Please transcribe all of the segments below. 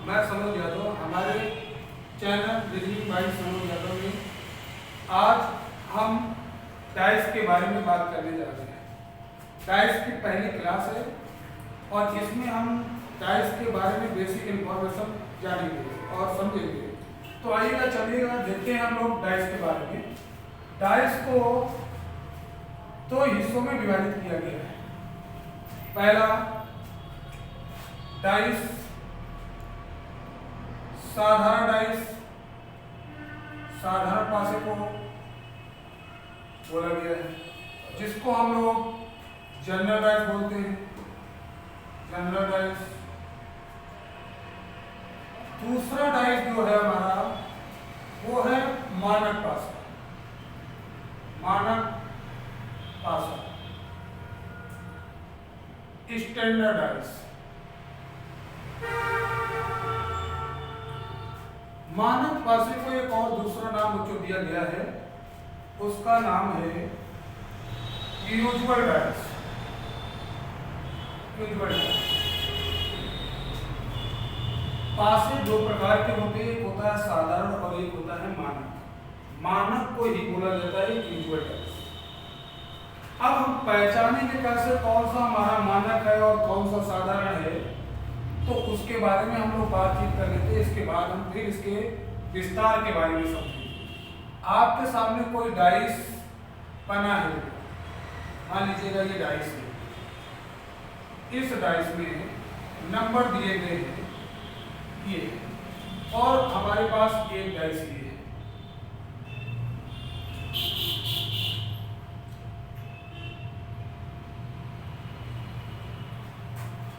मैं सनोज यादव, हमारे channel reasoning bye Sanoj Yadav में आज हम डाइस के बारे में बात करने जा रहे हैं। डाइस की पहली क्लास है और इसमें हम डाइस के बारे में बेसिक इंफॉर्मेशन जानेंगे और समझेंगे। तो आइएगा, चलिएगा देखते हैं हम लोग डाइस के बारे में। डाइस को दो हिस्सों में विभाजित किया गया है। पहला डाइस साधारण डाइस, साधारण पासे को बोला गया है, जिसको हम लोग जनरल डाइस बोलते हैं। General dice. दूसरा डाइस जो है हमारा वो है मानक पासा। मानक पासा, स्टैंडर्ड डाइस। मानक पासे को एक और दूसरा नाम जो दिया गया है उसका नाम है यूजुअल डाइस। Usual dice. पासे दो प्रकार के होते हैं, एक होता है साधारण और एक होता है मानक। मानक को ही बोला जाता है यूजुअल डाइस। अब हम पहचानेंगे कैसे कौन सा हमारा मानक है और कौन सा साधारण है, तो उसके बारे में हम लोग बातचीत कर लेते हैं। इसके बाद हम फिर इसके विस्तार के बारे में समझेंगे। आपके सामने कोई डाइस बना है, मान लीजिएगा ये डाइस है। इस डाइस में नंबर दिए गए हैं ये, और हमारे पास एक डाइस ये है।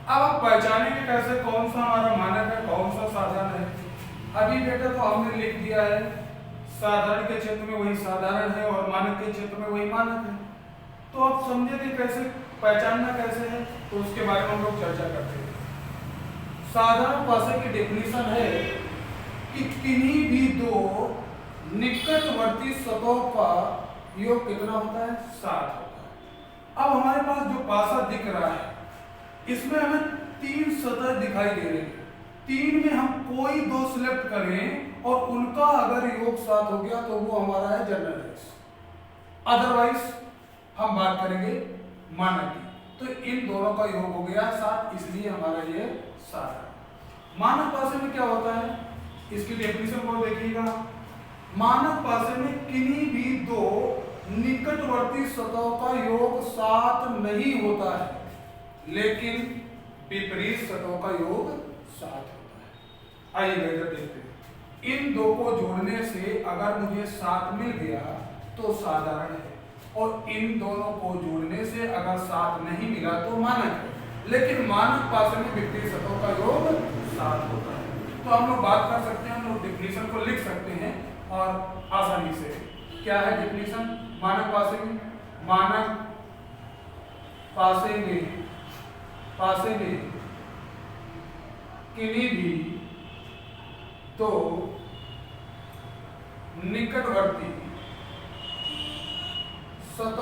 अब आप पहचानेंगे कैसे कौन सा हमारा मानक है, कौन सा साधारण है। अभी बेटा तो हमने लिख दिया है साधारण के क्षेत्र में वही साधारण है और मानक के क्षेत्र में वही मानक है। तो आप समझेंगे कैसे पहचानना कैसे है, तो उसके बारे में हम लोग चर्चा करते हैं। साधारण पासे की डेफिनेशन है कि किन्हीं भी दो निकटवर्ती सतहों का योग कितना होता है? 7 होता है। अब हमारे पास जो पासा दिख रहा है इसमें हमें 3 सतह दिखाई दे रही है। 3 में हम कोई दो सिलेक्ट करें और उनका अगर योग 7 हो गया तो वो हमारा है जनरल डाइस। अदरवाइज हम बात करेंगे मानक की। तो इन दोनों का योग हो गया 7, इसलिए हमारा ये 7 है। मानक पासे में क्या होता है, इसकी डेफिनेशन को देखिएगा। मानक पासे में किन्हीं भी दो निकटवर्ती सतहों का योग 7 नहीं होता है, लेकिन विपरीत सतहों का योग 7 होता है। आइए इधर देखते हैं। इन दो को जोड़ने से अगर मुझे 7 मिल गया तो साधारण है, और इन दोनों को जोड़ने से अगर 7 नहीं मिला तो मानक है। लेकिन मानक पासे में विपरीत सतहों का योग 7 होता है। तो हम लोग बात कर सकते हैं, हम लोग डेफिनेशन को लिख सकते हैं और आसानी से। क्या है डेफिनेशन मानक पासे में? मानक पासे में किन्हीं भी तो निकटवर्ती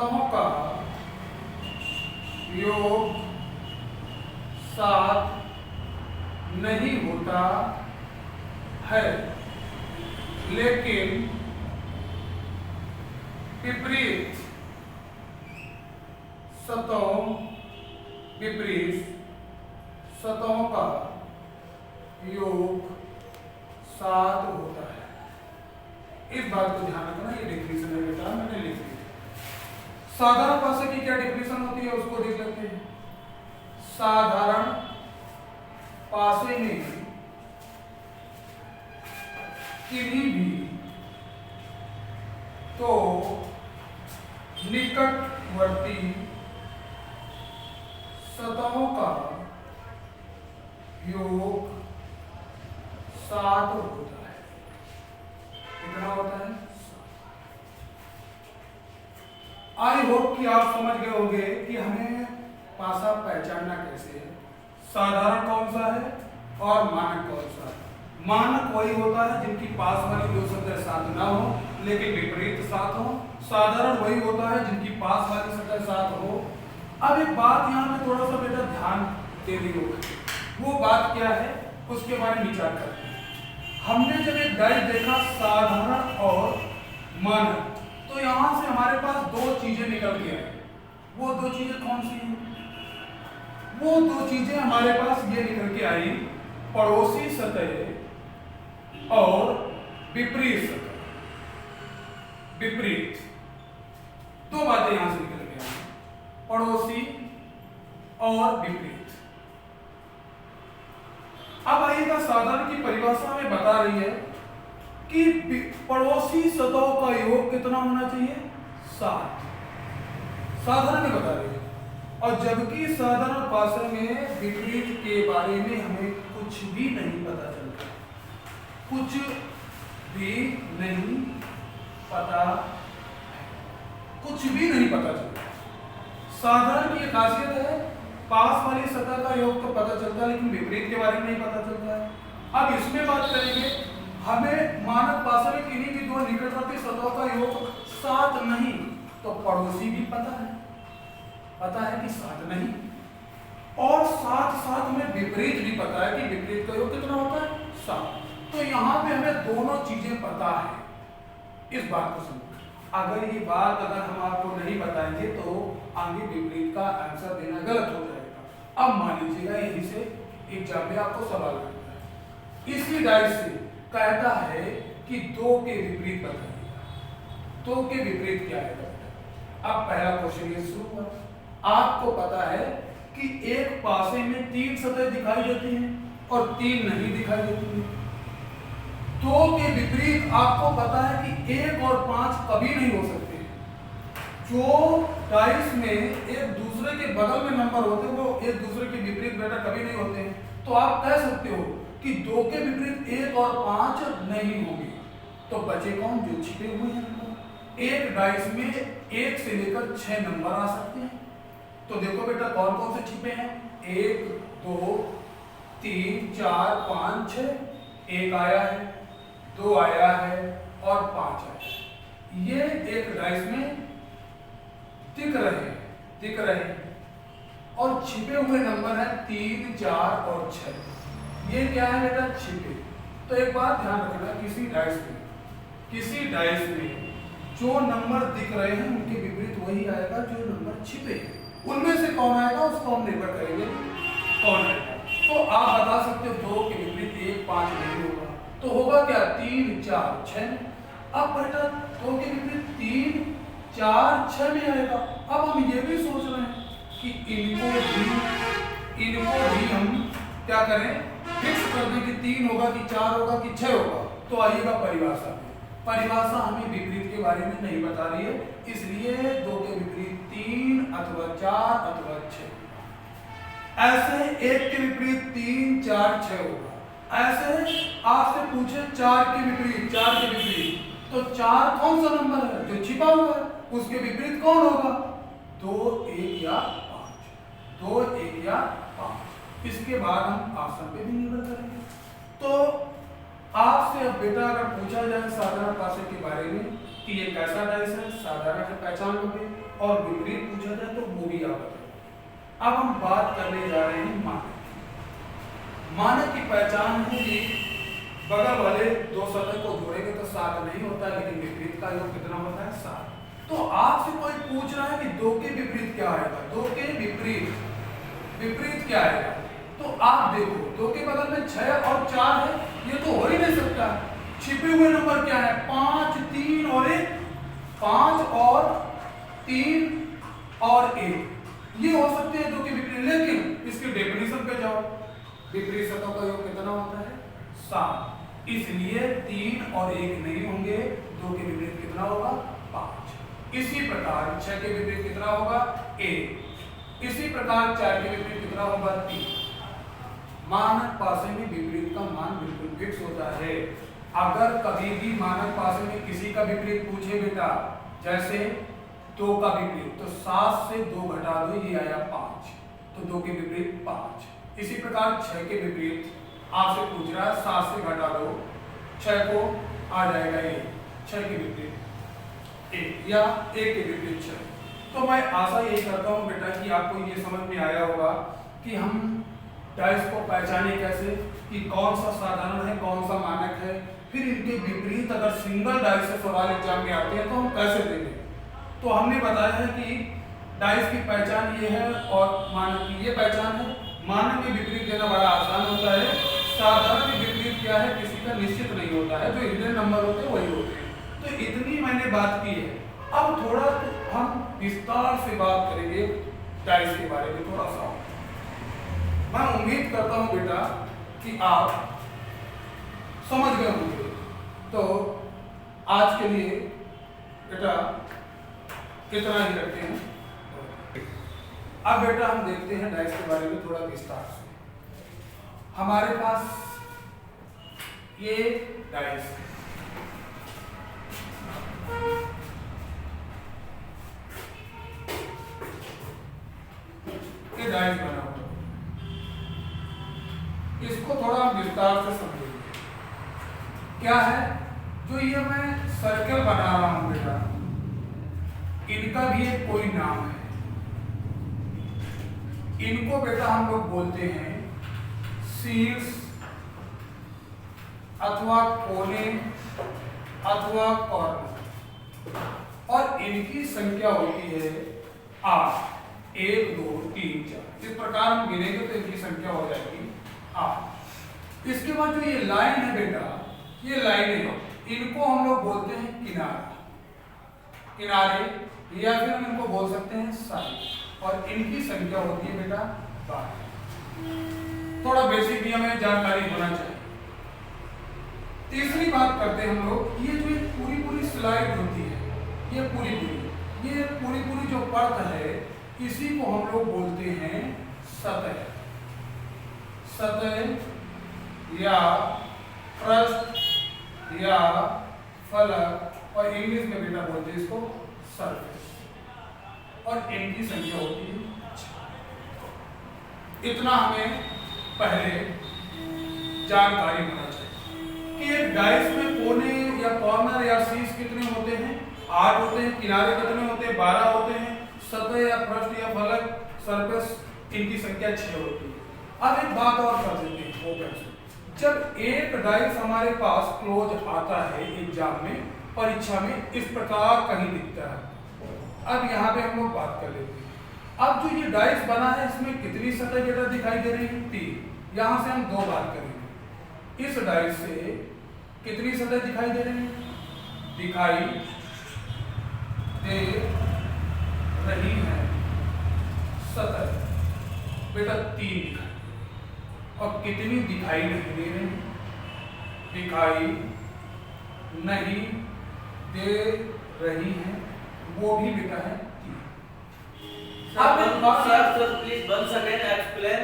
सतहों का योग 7 नहीं होता है, लेकिन विपरीत सतहों का योग 7 होता है। इस बात को ध्यान रखना, ये डेफिनेशन है बेटा, मैंने लिख दी। साधारण पासे की क्या डेफिनेशन होती है उसको देख लेते हैं। साधारण पासे में किन्हीं भी तो निकटवर्ती सतहों का योग 7 होता है। कितना होता है? आई होप कि आप समझ गए होंगे कि हमें पासा पहचानना कैसे है, साधारण कौन सा है और मानक कौन सा है। मानक वही होता है जिनकी पास वाली दो सतह 7 ना हो लेकिन विपरीत 7 हो। साधारण वही होता है जिनकी पास वाली सतह 7 हो। अब एक बात यहाँ पे थोड़ा सा बेटा ध्यान देनी होगी, वो बात क्या है उसके बारे में विचार करते हैं। हमने जब एक डाइस देखा साधारण और मानक, तो यहां से हमारे पास दो चीजें निकल के आई। वो दो चीजें कौन सी हैं? वो दो चीजें हमारे पास ये निकल के आई, पड़ोसी सतह और विपरीत सतह। विपरीत दो बातें यहां से निकल के आई, पड़ोसी और विपरीत। अब आइएगा, साधारण की परिभाषा में बता रही है कि पड़ोसी सतहों का योग कितना होना चाहिए? 7। साधारण में बता रही है। और जबकि साधारण भाषा में विपरीत के बारे में हमें कुछ भी नहीं पता चलता, कुछ भी नहीं पता, कुछ भी नहीं पता चलता। साधारण की खासियत है, पास वाली सतह का योग तो पता चलता है, लेकिन विपरीत के बारे में नहीं पता चलता है। अब इसमें बात करेंगे, हमें मानक भाषा में किन्हीं भी दो निकटवर्ती सतहों का योग 7 नहीं, तो पड़ोसी भी पता है कि 7 नहीं, और साथ साथ हमें विपरीत भी पता है कि विपरीत का योग कितना होता है? 7। तो यहाँ पे हमें दोनों चीजें पता है। इस बात को समझो। अगर ये बात हम आपको नहीं बताएंगे तो आगे विपरीत का आंसर देना गलत हो जाएगा। अब मान लीजिएगा, यहीं से एग्जाम में आपको सवाल करता है, इसी डाइस से कहता है कि 2 के विपरीत बताइएगा। 2 के विपरीत क्या है? अब पहला क्वेश्चन ये शुरू हुआ। आपको पता है कि एक पासे में 3 सतह दिखाई देती हैं और 3 नहीं दिखाई देती हैं। 2 के विपरीत आपको पता है कि 1 और 5 कभी नहीं हो सकते। जो डाइस में एक दूसरे के बगल में नंबर होते हैं वो एक दूसरे के विपरीत बेटा कभी नहीं होते हैं। तो आप कह सकते हो कि 2 के विपरीत 1 और 5 नहीं होंगे। तो बचे कौन? जो छिपे हुए हैं। एक डाइस में 1 से लेकर 6 नंबर आ सकते हैं। तो देखो बेटा, कौन कौन से छिपे हैं? 1 2 3 4 5 6। 1 आया है, 2 आया है और 5 आया है। ये एक डाइस में दिख रहे हैं और छिपे हुए नंबर है 3 4 और 6। ये क्या है बेटा? छिपे। तो एक बात ध्यान रखना, किसी डाइस में जो नंबर दिख रहे हैं उनके विपरीत वही आएगा जो नंबर छिपे हैं। उनमें से कौन आएगा उसको हम निर्भर करेंगे कौन आएगा। तो आप बता सकते हो 2 के विपरीत 1 5 नहीं होगा, तो होगा क्या? 3 4 6। अब बेटा 2 के विपरीत 3 4 6 में आएगा। अब हम ये भी सोच रहे हैं कि इनको भी हम क्या करें? फिक्स कर दें कि 3 होगा कि 4 होगा कि 6 होगा। तो आइएगा परिभाषा हमें विपरीत के बारे में नहीं बता रही है, इसलिए 2 के विपरीत 3 अथवा 4 अथवा 6। ऐसे 1 के विपरीत 3 4 6 होगा। ऐसे आपसे पूछे 4 के विपरीत, तो 4 कौन सा नंबर है? जो छिपा हुआ है। उसके विपरीत कौन होगा? 2 1 या 5। 2 1 या 5। इसके बाद हम ऑप्शन पे भी निर्भर करेंगे। तो आपसे अब बेटा अगर पूछा जाए साधारण भाषा के बारे में कि ये कैसा डाइस है, साधारण से पहचान लोगे, और विपरीत पूछा जाए तो वो भी आप बताओगे। अब हम बात करने जा रहे हैं मानक की पहचान है कि बगल वाले 2 सतह को जोड़ेंगे तो 7 नहीं होता, लेकिन विपरीत का योग कितना होता है? 7। तो आपसे कोई पूछ रहा है कि 2 के विपरीत क्या आएगा? 2 के विपरीत क्या आएगा? तो आप देखो, 2 के बगल में 6 और 4 है, ये तो हो ही नहीं सकता। छिपे हुए नंबर क्या है? 5 3 और 1। 5 और 3 और 1 ये हो सकते हैं 2 के विपरीत, लेकिन इसकी डेफिनेशन पे जाओ, विपरीत सतहों का योग कितना होता है? 7। इसलिए 3 और 1 नहीं होंगे। 2 के विपरीत कितना होगा? 5। इसी प्रकार 6 के विपरीत कितना होगा? 1। इसी प्रकार 4 के विपरीत कितना होगा? 3। मानक पासे में विपरीत का मान बिल्कुल फिक्स होता है। अगर कभी भी मानक पासे में किसी का विपरीत पूछे बेटा, जैसे 2 का विपरीत, तो 7 से 2 घटा दो, ये आया 5, तो 2 के विपरीत 5। इसी प्रकार 6 के विपरीत आपसे पूछ रहा है, 7 से घटा दो 6 को, आ जाएगा 1। 6 के विपरीत 1 या 1 के विपरीत 6। तो मैं आशा यही करता हूँ बेटा कि आपको ये समझ में आया होगा कि हम डाइस को पहचाने कैसे कि कौन सा साधारण है कौन सा मानक है, फिर इनके विपरीत अगर सिंगल डाइस से सवाल एग्जाम में आते हैं तो हम कैसे देंगे। तो हमने बताया है कि डाइस की पहचान ये है और मानक की ये पहचान है। मानक में विपरीत देना बड़ा आसान होता है, साधारण में विपरीत क्या है किसी का निश्चित नहीं होता है, जो हिडन नंबर होते हैं वही होते हैं। तो इतनी मैंने बात की है। अब थोड़ा हम विस्तार से बात करेंगे डाइस के बारे में थोड़ा सा। मैं उम्मीद करता हूं बेटा कि आप समझ गए होंगे। तो आज के लिए बेटा कितना ही रखते हैं। अब बेटा हम देखते हैं डाइस के बारे में थोड़ा विस्तार से। हमारे पास ये डाइस है, ये डाइस बना हुआ, इसको थोड़ा हम विस्तार से समझेंगे। क्या है जो ये मैं सर्कल बना रहा हूं बेटा, इनका भी एक कोई नाम है। इनको बेटा हम लोग बोलते हैं शीर्ष अथवा कोने अथवा कॉर्नर, और इनकी संख्या होती है 8। 1 2 3 4 इस प्रकार हम गिनेंगे तो इनकी संख्या हो जाएगी 8। इसके बाद जो ये लाइन है बेटा, ये लाइनें इनको हम लोग बोलते हैं किनारे या फिर हम इनको बोल सकते हैं साइड, और इनकी संख्या होती है बेटा 12। थोड़ा बेसिक भी हमें जानकारी होना चाहिए। तीसरी बात करते हैं हम लोग, ये जो एक पूरी स्लाइड होती है, ये पूरी जो परत है, इसी को हम लोग बोलते हैं सतह या पृष्ठ या फलक, और इंग्लिश में बेटा बोलते हैं इसको सरफेस, और इनकी संख्या होती है 6। इतना हमें पहले जानकारी होना चाहिए कि एक डाइस में कोने या कॉर्नर या शीर्ष कितने होते हैं, 8 होते हैं। किनारे कितने होते हैं, 12 होते हैं। सतह या पृष्ठ या फलक सरफेस, इनकी संख्या 6 होती है। अब एक बात और कर देते हैं ओपन से। जब एक डाइस हमारे पास क्लोज आता है एग्जाम में, परीक्षा में इस प्रकार कहीं दिखता है। अब यहाँ पे हम लोग बात कर लेते हैं। अब जो ये डाइस बना है, इसमें कितनी सतह बेटा दिखाई दे रही है, 3। यहाँ से हम 2 बात करेंगे। इस डाइस से कितनी सतह दिखाई दे रही है, दिखाई दे रही है सतह बेटा 3 दिखाई, और कितनी दिखाई नहीं दे रही, दिखाई नहीं दे रही है, वो भी बेटा है 3। Sir, please once again explain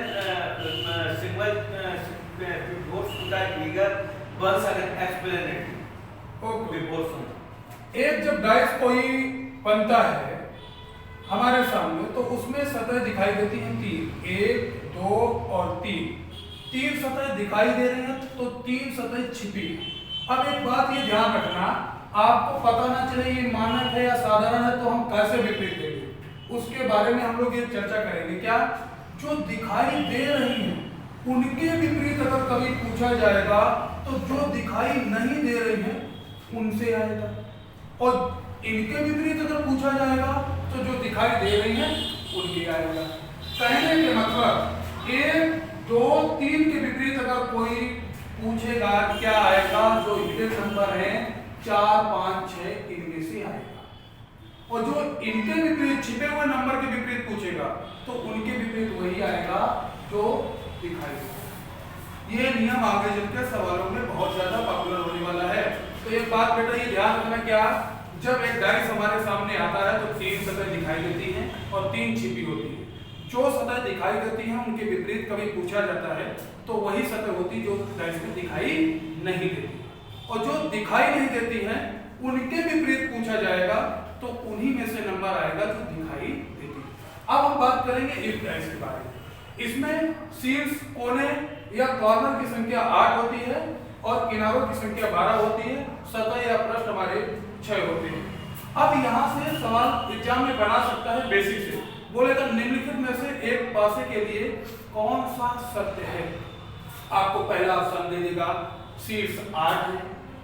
symbol goes to that figure. Once again explain it. Before some. एक जब डाइस कोई बनता है हमारे सामने, तो उसमें सतह दिखाई देती हैं 3, 1 2 और 3 सतह दिखाई दे रही हैं, तो 3 सतह छिपी है। अब एक बात ये ध्यान रखना, आपको पता ना चले ये मानक है या साधारण है, तो हम कैसे विपरीत देंगे उसके बारे में हम लोग ये चर्चा करेंगे। क्या जो दिखाई दे रही हैं उनके विपरीत अगर कभी पूछा जाएगा, तो जो दिखाई नहीं दे रही है उनसे आएगा, और इनके विपरीत अगर पूछा जाएगा तो जो दिखाई दे रही है उनके आएगा। कहने के मतलब 1 2 3 के विपरीत अगर कोई पूछेगा क्या आएगा, जो हिडन नंबर है 4 5 6 इनमें से आएगा, और जो इनके विपरीत छिपे हुए नंबर के विपरीत पूछेगा तो उनके विपरीत वही आएगा जो दिखाई देगा। ये नियम आगे चलकर सवालों में बहुत ज्यादा पॉपुलर होने वाला है। तो एक बात बेटा ये ध्यान रखना, क्या जब एक डाइस हमारे सामने आता है तो 3 सतह दिखाई देती हैं और 3 छिपी होती है। जो सतह दिखाई देती हैं उनके विपरीत कभी पूछा जाता है तो वही सतह होती जो डाइस में दिखाई नहीं देती, और जो दिखाई नहीं देती हैं उनके विपरीत पूछा जाएगा तो उन्हीं में से नंबर आएगा जो दिखाई देती है। अब हम बात करेंगे इस डाइस के बारे में। इसमें शीर्ष, कोने या कॉर्नर की संख्या 8 होती है और किनारों की संख्या 12 होती है। सतह या पृष्ठ हमारे 6 होते हैं। अब यहाँ से सवाल एग्जाम में बना सकता है बेसिक से। बोलेगा निम्नलिखित में से एक पासे के लिए कौन सा सत्य है। आपको पहला ऑप्शन दे देगा शीर्ष 8 है,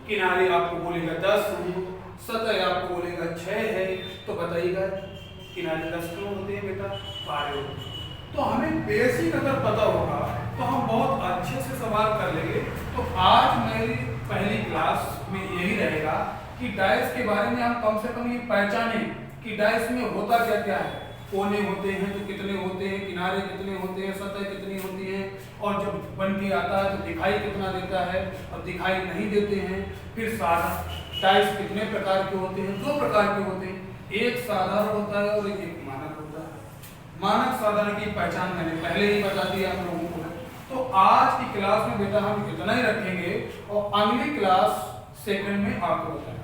किनारे आपको बोलेगा 10 है, सतह आपको बोलेगा 6 है। तो बताइएगा किनारे 10 क्यों होते हैं बेटा? 12 होते हैं। तो हमें बेसिक अगर पता होगा तो हम बहुत अच्छे से सवाल कर लेंगे। तो आज मेरी पहली क्लास में यही रहेगा कि डाइस के बारे में हम कम से कम ये पहचानें कि डाइस में होता क्या क्या है। कोने होते हैं तो कितने होते हैं, किनारे कितने होते हैं, सतह कितनी होती है, और जब बन के आता है तो दिखाई कितना देता है और दिखाई नहीं देते हैं। फिर सारा डाइस कितने प्रकार के होते हैं? 2 प्रकार के होते हैं, एक साधारण होता है और एक मानक होता है। मानक साधारण की पहचान मैंने पहले ही बता दी आप लोगों को। तो आज की क्लास में बेटा हम इतना ही रखेंगे और अगली क्लास सेकंड में आपको बताएंगे।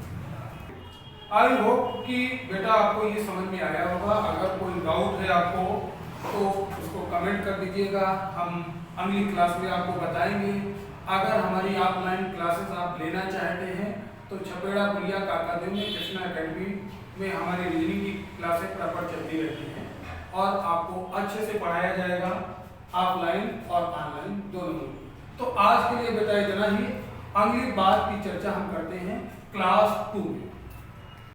आई होप कि बेटा आपको ये समझ में आया होगा। अगर कोई डाउट है आपको तो उसको कमेंट कर दीजिएगा, हम अगली क्लास में आपको बताएंगे। अगर हमारी ऑफलाइन क्लासेस आप लेना चाहते हैं तो छपेड़ा पुलिया काकादेव में कृष्णा अकेडमी में हमारी रीजनिंग की क्लासेस प्रॉपर चलती रहती हैं और आपको अच्छे से पढ़ाया जाएगा ऑफलाइन और ऑनलाइन दोनों। तो आज के लिए बेटा इतना ही। अगली बात की चर्चा हम करते हैं क्लास 2 में।